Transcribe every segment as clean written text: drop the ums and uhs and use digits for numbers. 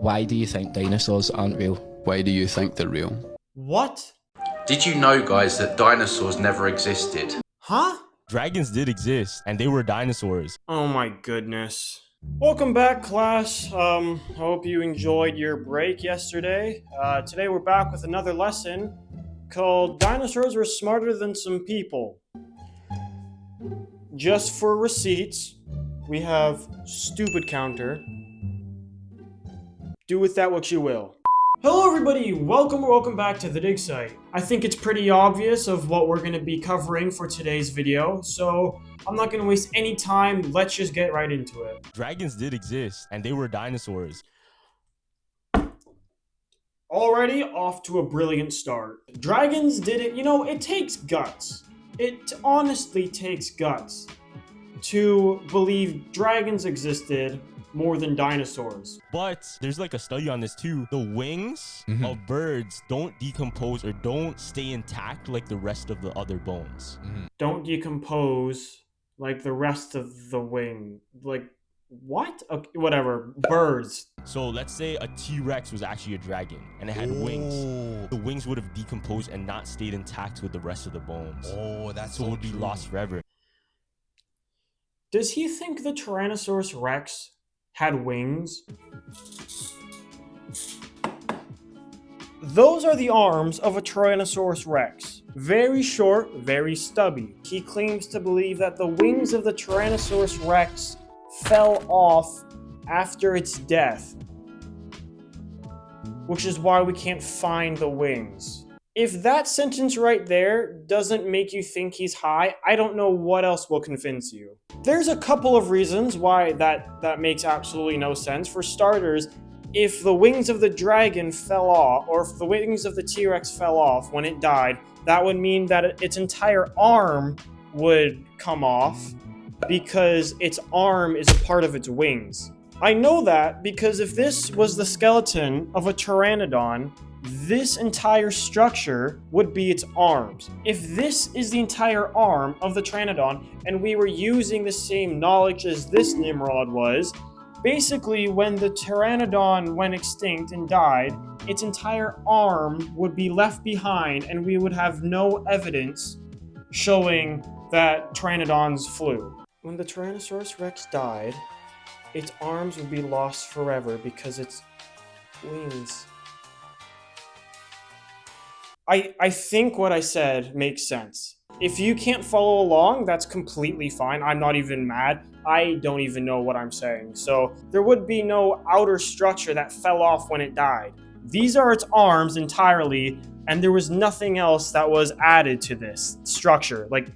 Why do you think dinosaurs aren't real? Why do you think they're real? What? Did you know, guys, that dinosaurs never existed? Huh? Dragons did exist, and they were dinosaurs. Oh my goodness. Welcome back, class. Hope you enjoyed your break yesterday. Today we're back with another lesson called Dinosaurs Were Smarter Than Some People. Just for receipts, we have stupid counter. Do with that what you will. Hello everybody, welcome back to the dig site. I think it's pretty obvious of what we're going to be covering for today's video, so I'm not going to waste any time, let's just get right into it. Dragons did exist, and they were dinosaurs. Already off to a brilliant start. Dragons did it, it takes guts. It honestly takes guts to believe dragons existed more than dinosaurs. But there's like a study on this too. The wings of birds don't decompose or don't stay intact like the rest of the other bones. Don't decompose like the rest of the wing. Like, what? Okay, whatever. Birds. So let's say a T-Rex was actually a dragon and it had wings. The wings would have decomposed and not stayed intact with the rest of the bones. Oh, that's so it would be lost forever. Does he think the Tyrannosaurus Rex had wings? Those are the arms of a Tyrannosaurus Rex. Very short, very stubby. He claims to believe that the wings of the Tyrannosaurus Rex fell off after its death, which is why we can't find the wings. If that sentence right there doesn't make you think he's high, I don't know what else will convince you. There's a couple of reasons why that makes absolutely no sense. For starters, if the wings of the dragon fell off, or if the wings of the T-Rex fell off when it died, that would mean that its entire arm would come off because its arm is a part of its wings. I know that because if this was the skeleton of a pteranodon, this entire structure would be its arms. If this is the entire arm of the pteranodon and we were using the same knowledge as this Nimrod was, basically when the pteranodon went extinct and died, its entire arm would be left behind and we would have no evidence showing that pteranodons flew. When the Tyrannosaurus Rex died, its arms would be lost forever because its wings... I think what I said makes sense. If you can't follow along, that's completely fine. I'm not even mad. I don't even know what I'm saying. So there would be no outer structure that fell off when it died. These are its arms entirely, and there was nothing else that was added to this structure. Like,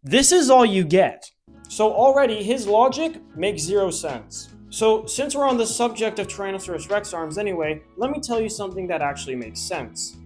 this is all you get. So already, his logic makes zero sense. So since we're on the subject of Tyrannosaurus Rex arms anyway, let me tell you something that actually makes sense.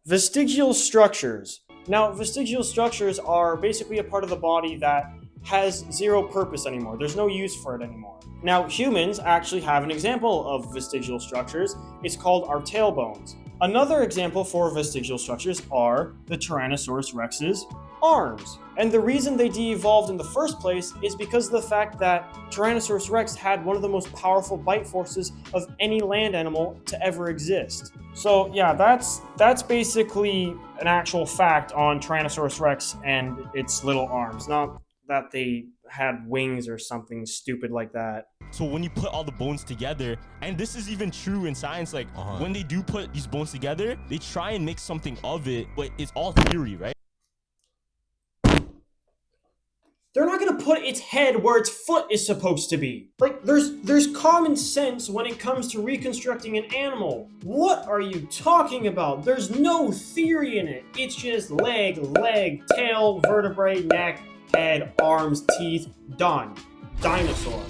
Vestigial structures. Now, vestigial structures are basically a part of the body that has zero purpose anymore. There's no use for it anymore. Now, humans actually have an example of vestigial structures. It's called our tailbones. Another example for vestigial structures are the Tyrannosaurus Rex's arms. And the reason they de-evolved in the first place is because of the fact that Tyrannosaurus Rex had one of the most powerful bite forces of any land animal to ever exist. So yeah, that's basically an actual fact on Tyrannosaurus Rex and its little arms, not that they had wings or something stupid like that. So when you put all the bones together, and this is even true in science, like when they do put these bones together, they try and make something of it, but it's all theory, right? They're not gonna put its head where its foot is supposed to be. Like, there's common sense when it comes to reconstructing an animal. What are you talking about? There's no theory in it. It's just leg, tail, vertebrae, neck, head, arms, teeth, done. Dinosaur.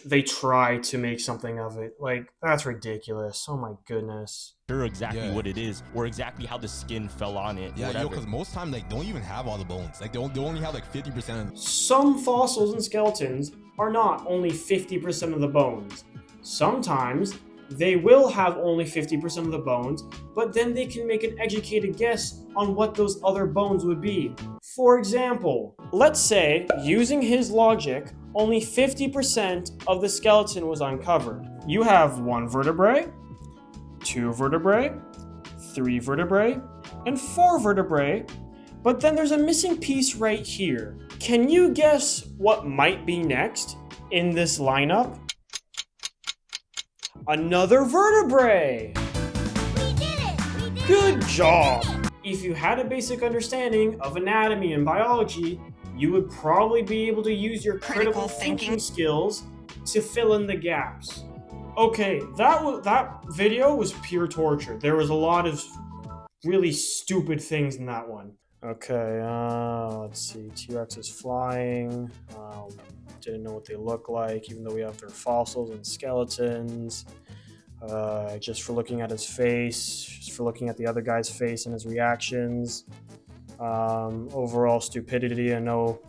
They try to make something of it. Like, that's ridiculous. Oh my goodness. Sure, exactly what it is, or exactly how the skin fell on it. Yeah, because most time they don't even have all the bones. Like they only have like 50% of them. Some fossils and skeletons are not only 50% of the bones. Sometimes they will have only 50% of the bones, but then they can make an educated guess on what those other bones would be. For example, let's say, using his logic, only 50% of the skeleton was uncovered. you have 1 vertebrae, 2 vertebrae, 3 vertebrae, and 4 vertebrae, but then there's a missing piece right here. Can you guess what might be next in this lineup? Another vertebrae! We did it! We did Good it! job! If you had a basic understanding of anatomy and biology, you would probably be able to use your critical thinking skills to fill in the gaps. Okay, that video was pure torture. There was a lot of really stupid things in that one. Okay, let's see. T-Rex is flying. Didn't know what they look like, even though we have their fossils and skeletons. Just for looking at his face, just for looking at the other guy's face and his reactions. Overall stupidity and no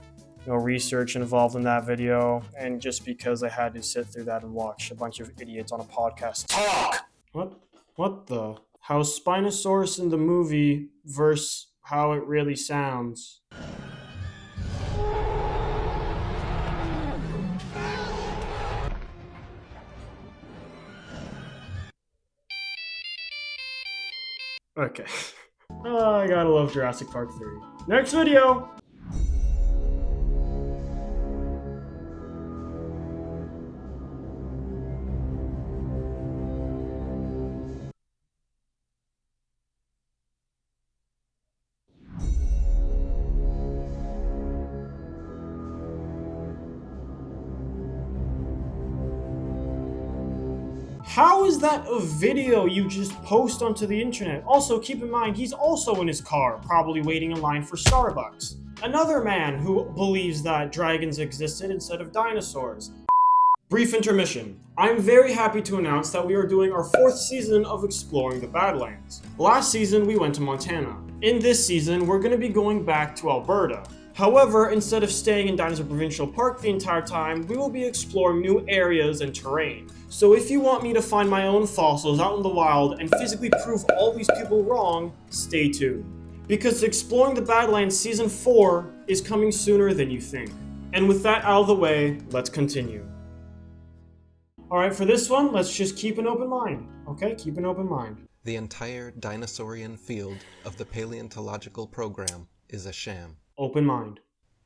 research involved in that video. And just because I had to sit through that and watch a bunch of idiots on a podcast talk. What the? How Spinosaurus in the movie versus how it really sounds. Okay. I gotta love Jurassic Park 3. Next video! How is that a video you just post onto the internet? Also, keep in mind, he's also in his car, probably waiting in line for Starbucks. Another man who believes that dragons existed instead of dinosaurs. Brief intermission. I'm very happy to announce that we are doing our 4th season of Exploring the Badlands. Last season, we went to Montana. In this season, we're going to be going back to Alberta. However, instead of staying in Dinosaur Provincial Park the entire time, we will be exploring new areas and terrain. So if you want me to find my own fossils out in the wild and physically prove all these people wrong, stay tuned. Because Exploring the Badlands Season 4 is coming sooner than you think. And with that out of the way, let's continue. Alright, for this one, let's just keep an open mind. Okay, keep an open mind. The entire dinosaurian field of the paleontological program is a sham. Open mind.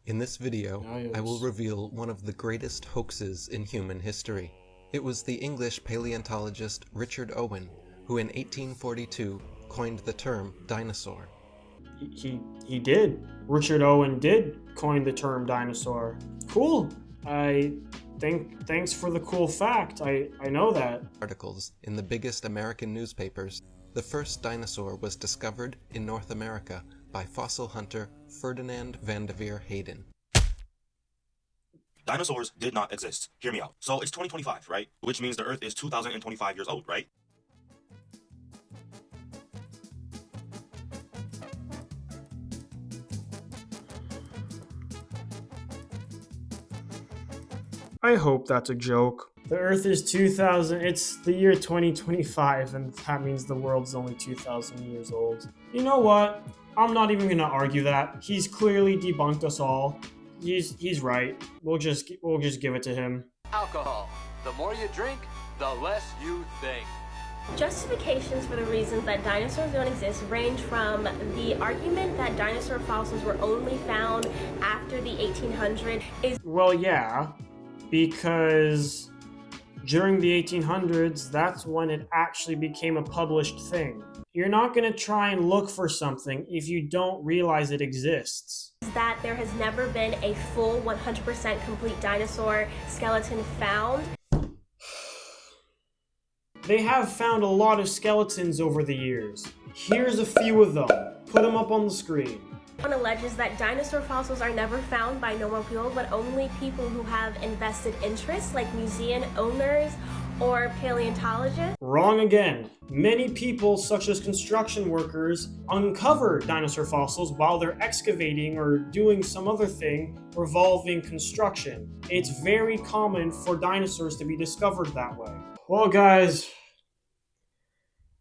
In this video, I will reveal one of the greatest hoaxes in human history. It was the English paleontologist Richard Owen who in 1842 coined the term dinosaur. He did. Richard Owen did coin the term dinosaur. Cool. Thanks for the cool fact. I know that. Articles in the biggest American newspapers. The first dinosaur was discovered in North America by fossil hunter Ferdinand Vanderveer Hayden. Dinosaurs did not exist. Hear me out. So it's 2025, right? Which means the Earth is 2025 years old, right? I hope that's a joke. The Earth is 2000, it's the year 2025, and that means the world's only 2,000 years old. You know what? I'm not even gonna argue that. He's clearly debunked us all. He's right. We'll just give it to him. Alcohol. The more you drink, the less you think. Justifications for the reasons that dinosaurs don't exist range from the argument that dinosaur fossils were only found after the 1800s is... Well, yeah, because during the 1800s, that's when it actually became a published thing. You're not going to try and look for something if you don't realize it exists. That there has never been a full 100% complete dinosaur skeleton found. They have found a lot of skeletons over the years. Here's a few of them. Put them up on the screen. One alleges that dinosaur fossils are never found by normal people, but only people who have invested interests, like museum owners or paleontologists. Wrong again. Many people, such as construction workers, uncover dinosaur fossils while they're excavating or doing some other thing revolving construction. It's very common for dinosaurs to be discovered that way. Well, guys,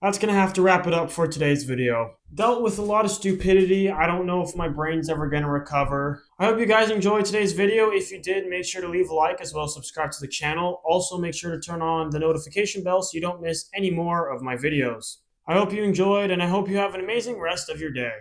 That's gonna have to wrap it up for today's video. Dealt with a lot of stupidity. I don't know if my brain's ever gonna recover. I hope you guys enjoyed today's video. If you did, make sure to leave a like as well as subscribe to the channel. Also, make sure to turn on the notification bell so you don't miss any more of my videos. I hope you enjoyed, and I hope you have an amazing rest of your day.